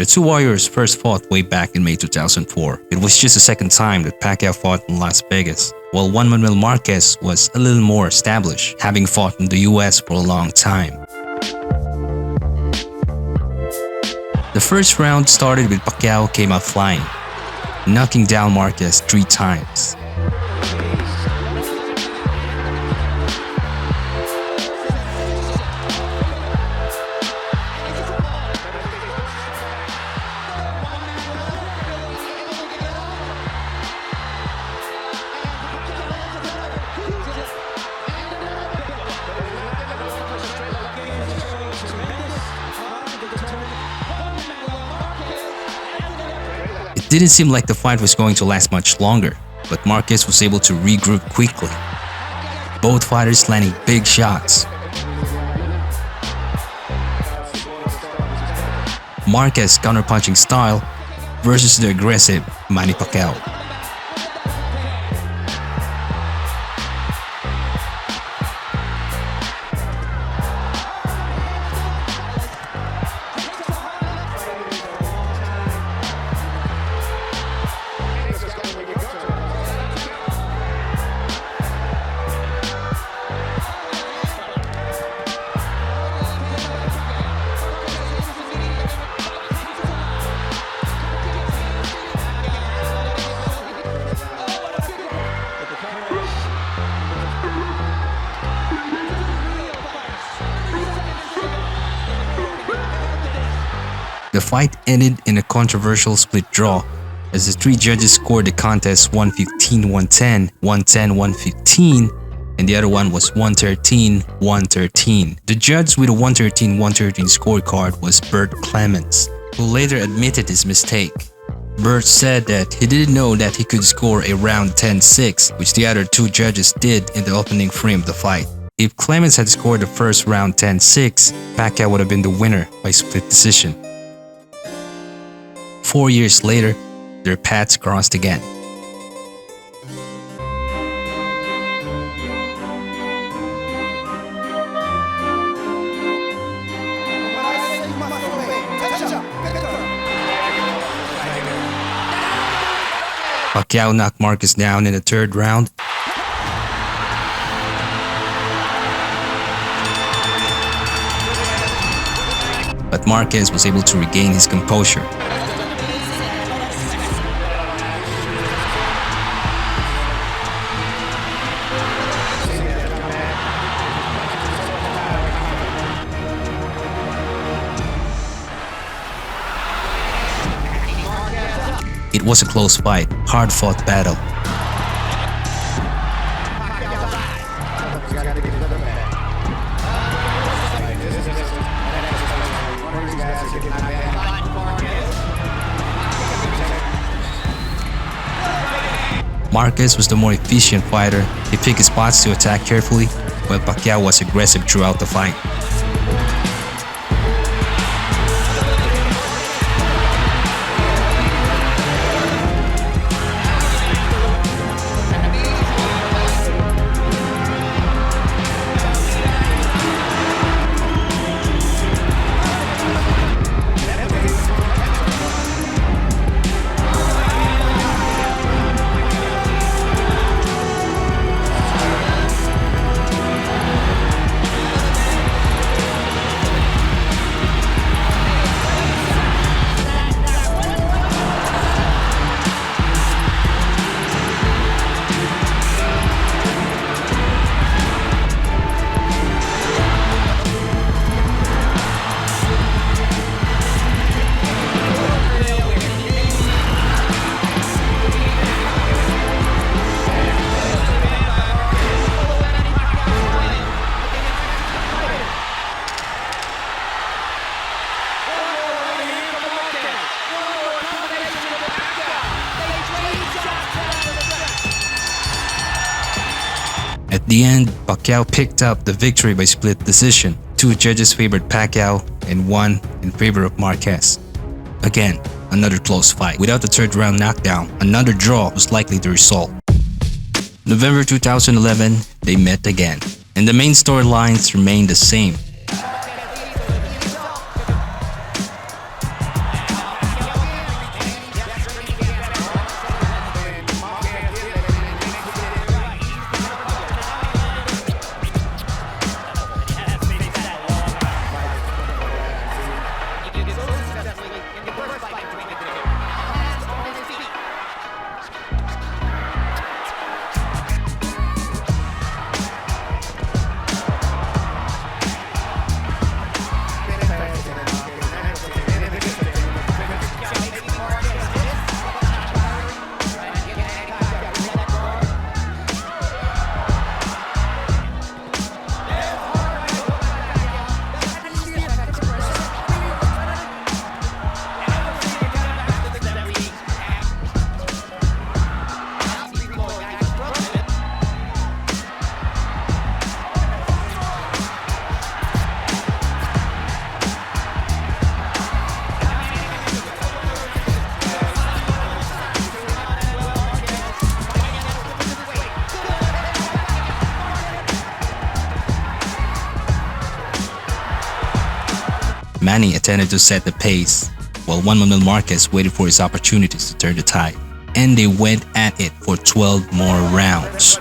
The two warriors first fought way back in May 2004. It was just the second time that Pacquiao fought in Las Vegas, while Juan Manuel Marquez was a little more established, having fought in the US for a long time. The first round started with Pacquiao came out flying, knocking down Marquez 3 times. It didn't seem like the fight was going to last much longer, but Marquez was able to regroup quickly. Both fighters landing big shots. Marquez's counterpunching style versus the aggressive Manny Pacquiao. The fight ended in a controversial split draw as the 3 judges scored the contest 115-110, 110-115, and the other one was 113-113. The judge with a 113-113 scorecard was Bert Clements, who later admitted his mistake. Bert said that he didn't know that he could score a round 10-6, which the other 2 judges did in the opening frame of the fight. If Clements had scored the first round 10-6, Pacquiao would have been the winner by split decision. 4 years later, their paths crossed again. Pacquiao knocked Marquez down in the 3rd round. But Marquez was able to regain his composure. It was a close fight, hard-fought battle. Marquez was the more efficient fighter. He picked his spots to attack carefully, while Pacquiao was aggressive throughout the fight. At the end, Pacquiao picked up the victory by split decision. 2 judges favored Pacquiao and 1 in favor of Marquez. Again, another close fight. Without the 3rd round knockdown, another draw was likely the result. November 2011, they met again, and the main storylines remained the same. Manny attempted to set the pace, while Juan Manuel Marquez waited for his opportunities to turn the tide. And they went at it for 12 more rounds.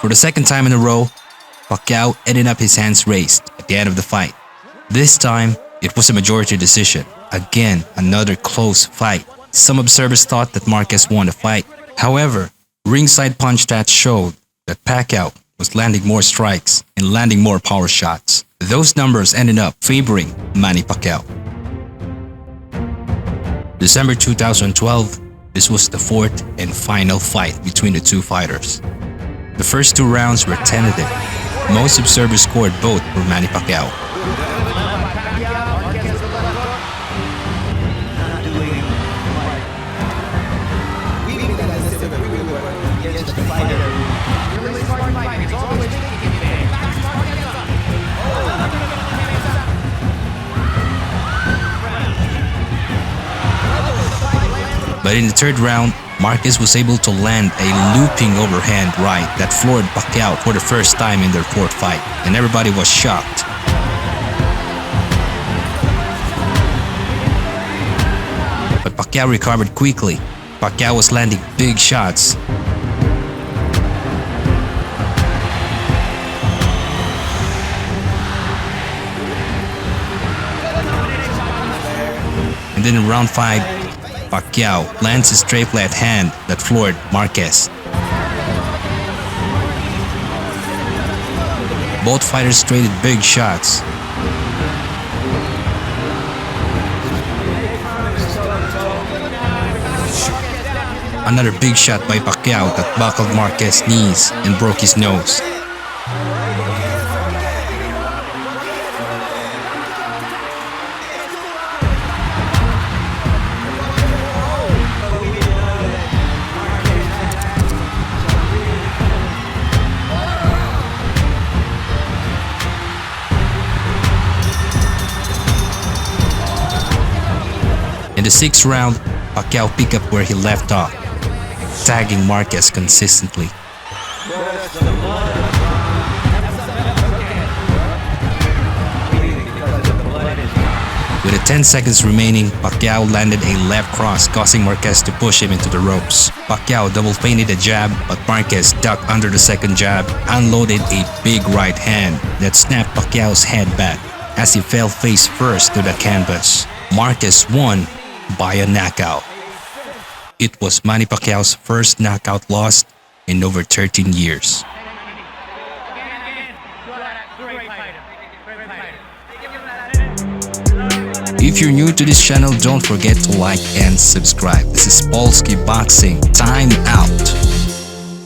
For the second time in a row, Pacquiao ended up his hands raised at the end of the fight. This time, it was a majority decision. Again, another close fight. Some observers thought that Marquez won the fight. However, ringside punch stats showed that Pacquiao was landing more strikes and landing more power shots. Those numbers ended up favoring Manny Pacquiao. December 2012, this was the fourth and final fight between the two fighters. The first two rounds were tentative. Most observers scored both for Manny Pacquiao. But in the third round, Marquez was able to land a looping overhand right that floored Pacquiao for the first time in their fourth fight, and everybody was shocked. But Pacquiao recovered quickly. Pacquiao was landing big shots. And then in round 5, Pacquiao lands a straight left hand that floored Marquez. Both fighters traded big shots. Another big shot by Pacquiao that buckled Marquez's knees and broke his nose. In the sixth round, Pacquiao picked up where he left off, tagging Marquez consistently. With 10 seconds remaining, Pacquiao landed a left cross, causing Marquez to push him into the ropes. Pacquiao double feinted a jab, but Marquez ducked under the second jab, unloaded a big right hand that snapped Pacquiao's head back as he fell face first to the canvas. Marquez won by a knockout. It was Manny Pacquiao's first knockout loss in over 13 years. If you're new to this channel, don't forget to like and subscribe. This is Polskie Boxing. Time out.